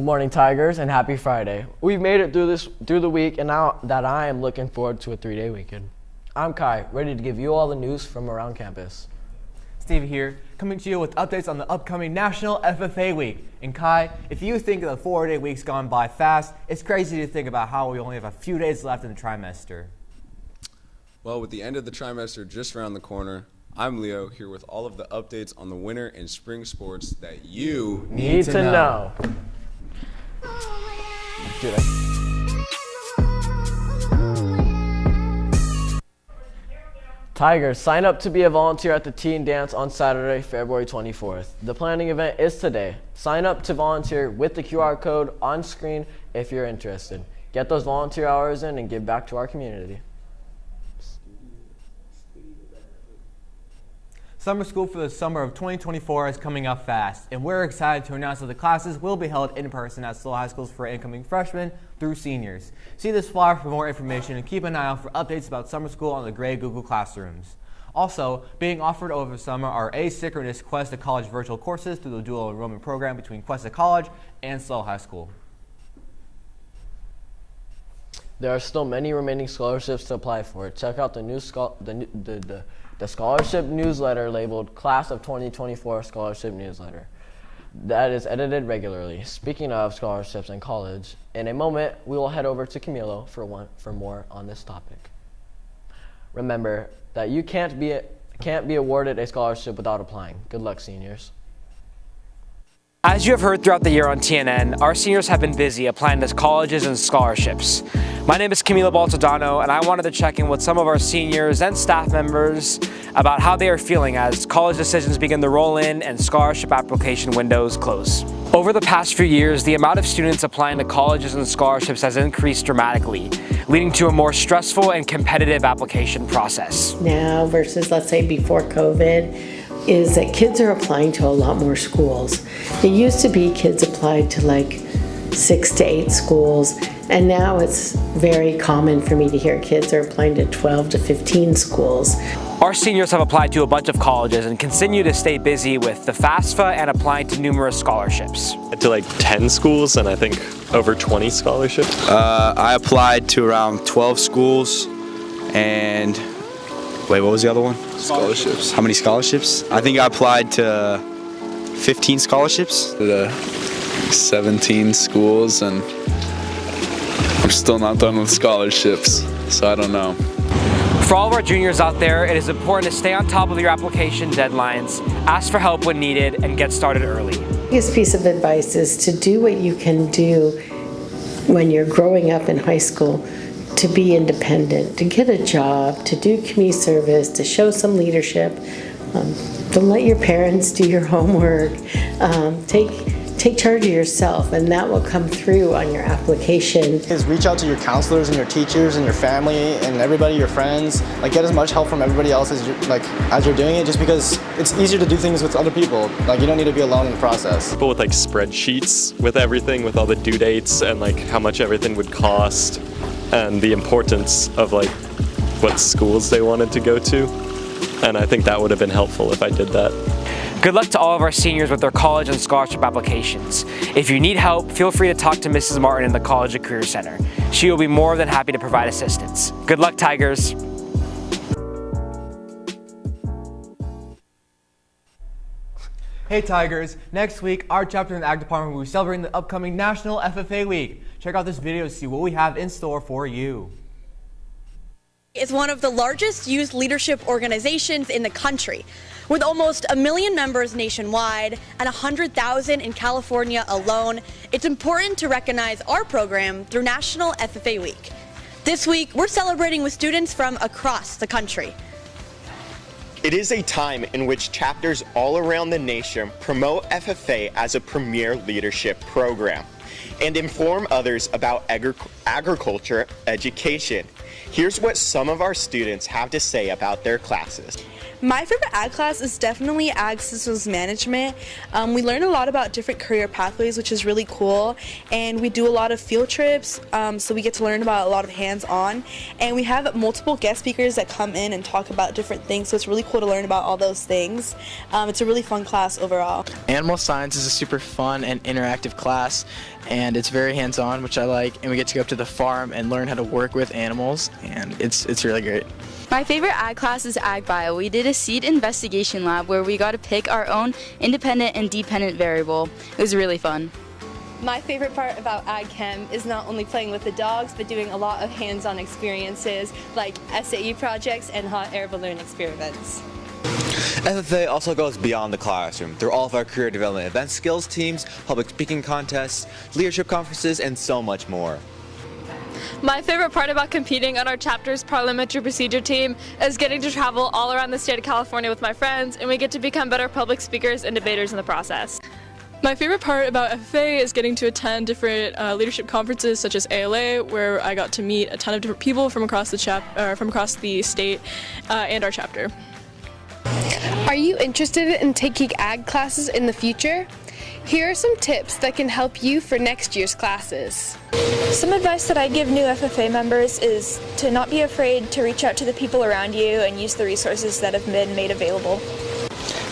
Good morning, Tigers, and happy Friday. We've made it through the week, and now that I am looking forward to a 3-day weekend. I'm Kai, ready to give you all the news from around campus. Steve here, coming to you with updates on the upcoming National FFA Week. And Kai, if you think the 4-day week's gone by fast, it's crazy to think about how we only have a few days left in the trimester. Well, with the end of the trimester just around the corner, I'm Leo, here with all of the updates on the winter and spring sports that you need to know. Dude, Tigers, sign up to be a volunteer at the Teen Dance on Saturday, February 24th. The planning event is today. Sign up to volunteer with the QR code on screen if you're interested. Get those volunteer hours in and give back to our community. Summer school for the summer of 2024 is coming up fast, and we're excited to announce that the classes will be held in person at SLO High Schools for incoming freshmen through seniors. See this flyer for more information and keep an eye out for updates about summer school on the gray Google Classrooms. Also, being offered over the summer are asynchronous Quest to College virtual courses through the dual enrollment program between Quest to College and SLO High School. There are still many remaining scholarships to apply for. Check out the new the scholarship newsletter labeled Class of 2024 Scholarship Newsletter. That is edited regularly. Speaking of scholarships and college, in a moment we will head over to Camilo for more on this topic. Remember that you can't be awarded a scholarship without applying. Good luck, seniors. As you have heard throughout the year on TNN, our seniors have been busy applying to colleges and scholarships. My name is Camilo Baltodano, and I wanted to check in with some of our seniors and staff members about how they are feeling as college decisions begin to roll in and scholarship application windows close. Over the past few years, the amount of students applying to colleges and scholarships has increased dramatically, leading to a more stressful and competitive application process. Now versus, let's say, before COVID, is that kids are applying to a lot more schools. It used to be kids applied to like 6 to 8 schools, and now it's very common for me to hear kids are applying to 12 to 15 schools. Our seniors have applied to a bunch of colleges and continue to stay busy with the FAFSA and applying to numerous scholarships. To like 10 schools and I think over 20 scholarships. I applied to around 12 schools and wait, what was the other one? scholarships. How many scholarships? I think I applied to 15 scholarships. To 17 schools, and I'm still not done with scholarships, so I don't know. For all of our juniors out there, it is important to stay on top of your application deadlines, ask for help when needed, and get started early. The biggest piece of advice is to do what you can do when you're growing up in high school, to be independent, to get a job, to do community service, to show some leadership. Don't let your parents do your homework. Take charge of yourself, and that will come through on your application. Is reach out to your counselors and your teachers and your family and everybody, your friends. Like, get as much help from everybody else as you're doing it, just because it's easier to do things with other people. Like, you don't need to be alone in the process. People with like spreadsheets with everything, with all the due dates and like how much everything would cost and the importance of like what schools they wanted to go to. And I think that would have been helpful if I did that. Good luck to all of our seniors with their college and scholarship applications. If you need help, feel free to talk to Mrs. Martin in the College and Career Center. She will be more than happy to provide assistance. Good luck, Tigers. Hey Tigers, next week our chapter in the Ag Department will be celebrating the upcoming National FFA Week. Check out this video to see what we have in store for you. Is one of the largest youth leadership organizations in the country. With almost 1 million members nationwide and 100,000 in California alone, it's important to recognize our program through National FFA Week. This week, we're celebrating with students from across the country. It is a time in which chapters all around the nation promote FFA as a premier leadership program and inform others about agriculture education. Here's what some of our students have to say about their classes. My favorite ag class is definitely ag systems management. We learn a lot about different career pathways, which is really cool, and we do a lot of field trips, so we get to learn about a lot of hands-on, and we have multiple guest speakers that come in and talk about different things, so it's really cool to learn about all those things. It's a really fun class overall. Animal science is a super fun and interactive class, and it's very hands-on, which I like, and we get to go up to the farm and learn how to work with animals, and it's really great. My favorite ag class is Ag Bio. We did a seed investigation lab where we got to pick our own independent and dependent variable. It was really fun. My favorite part about Ag Chem is not only playing with the dogs, but doing a lot of hands-on experiences like SAE projects and hot air balloon experiments. FFA also goes beyond the classroom through all of our career development event skills teams, public speaking contests, leadership conferences, and so much more. My favorite part about competing on our chapter's parliamentary procedure team is getting to travel all around the state of California with my friends, and we get to become better public speakers and debaters in the process. My favorite part about FFA is getting to attend different leadership conferences such as ALA, where I got to meet a ton of different people from across the state and our chapter. Are you interested in taking ag classes in the future? Here are some tips that can help you for next year's classes. Some advice that I give new FFA members is to not be afraid to reach out to the people around you and use the resources that have been made available.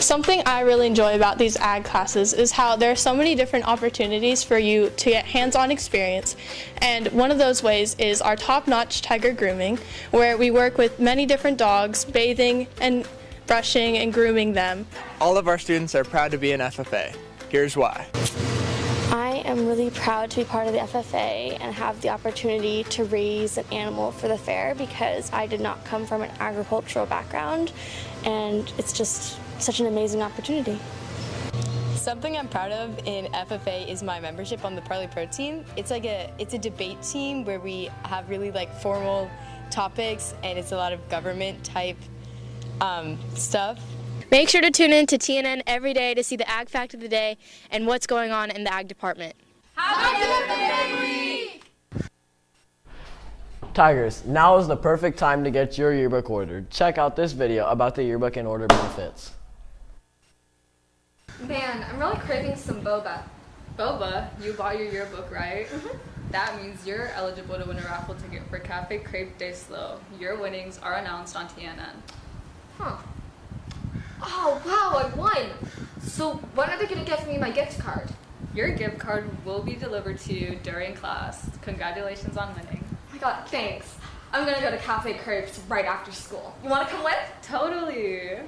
Something I really enjoy about these ag classes is how there are so many different opportunities for you to get hands-on experience, and one of those ways is our top-notch tiger grooming, where we work with many different dogs, bathing and brushing and grooming them. All of our students are proud to be in FFA. Here's why. I am really proud to be part of the FFA and have the opportunity to raise an animal for the fair because I did not come from an agricultural background, and it's just such an amazing opportunity. Something I'm proud of in FFA is my membership on the Parley Pro team. It's a debate team where we have really formal topics, and it's a lot of government type stuff. Make sure to tune in to TNN every day to see the ag fact of the day and what's going on in the ag department. Happy FFA Week! Tigers, now is the perfect time to get your yearbook ordered. Check out this video about the yearbook and order benefits. Man, I'm really craving some boba. Boba, you bought your yearbook, right? That means you're eligible to win a raffle ticket for Cafe Crepe de Slow. Your winnings are announced on TNN. Huh. Oh, wow, I won! So when are they going to get me my gift card? Your gift card will be delivered to you during class. Congratulations on winning. Oh my god, thanks. I'm going to go to Cafe Crepes right after school. You want to come with? Totally.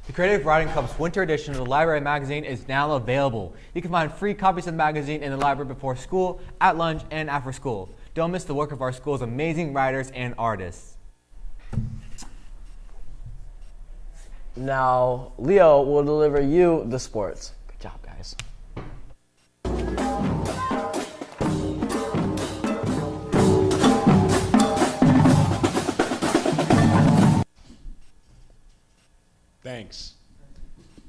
The Creative Writing Club's winter edition of the library magazine is now available. You can find free copies of the magazine in the library before school, at lunch, and after school. Don't miss the work of our school's amazing writers and artists. Now, Leo will deliver you the sports. Good job, guys. Thanks.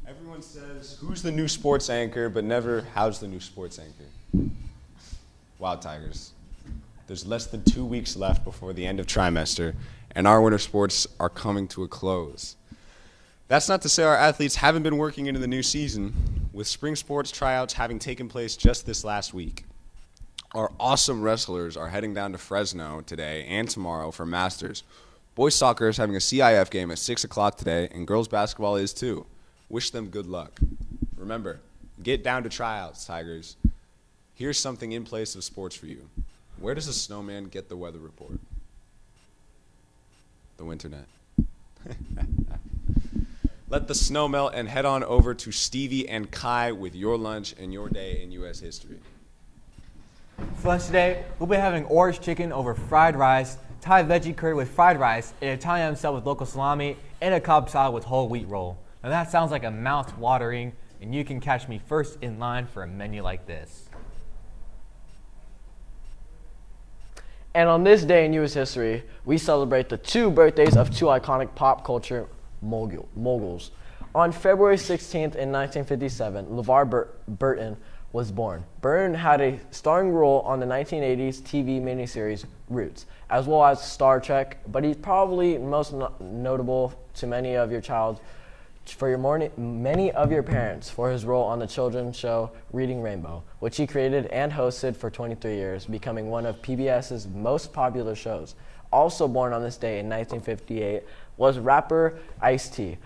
Everyone says, who's the new sports anchor, but never, how's the new sports anchor? Wow, Tigers. There's less than 2 weeks left before the end of trimester, and our winter sports are coming to a close. That's not to say our athletes haven't been working into the new season, with spring sports tryouts having taken place just this last week. Our awesome wrestlers are heading down to Fresno today and tomorrow for Masters. Boys soccer is having a CIF game at 6 o'clock today, and girls basketball is too. Wish them good luck. Remember, get down to tryouts, Tigers. Here's something in place of sports for you. Where does a snowman get the weather report? The Winternet. Let the snow melt and head on over to Stevie and Kai with your lunch and your day in U.S. history. For lunch today, we'll be having orange chicken over fried rice, Thai veggie curry with fried rice, an Italian salad with local salami, and a Cobb salad with whole wheat roll. Now that sounds like a mouth-watering, and you can catch me first in line for a menu like this. And on this day in U.S. history, we celebrate the 2 birthdays of 2 iconic pop culture moguls. On February 16th in 1957, LeVar Burton was born. Burton had a starring role on the 1980s TV miniseries Roots, as well as Star Trek, but he's probably most notable to many of your parents for his role on the children's show Reading Rainbow, which he created and hosted for 23 years, becoming one of PBS's most popular shows. Also born on this day in 1958 was rapper Ice-T,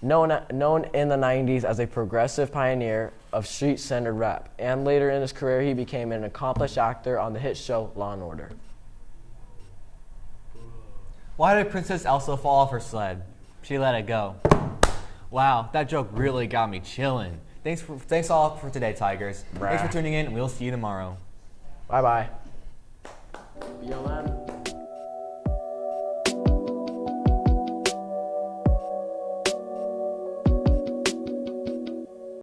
known in the 90s as a progressive pioneer of street-centered rap, and later in his career he became an accomplished actor on the hit show Law & Order. Why did Princess Elsa fall off her sled? She let it go. Wow, that joke really got me chilling. Thanks all for today, Tigers. Thanks for tuning in, and we'll see you tomorrow. Bye-bye. BLM.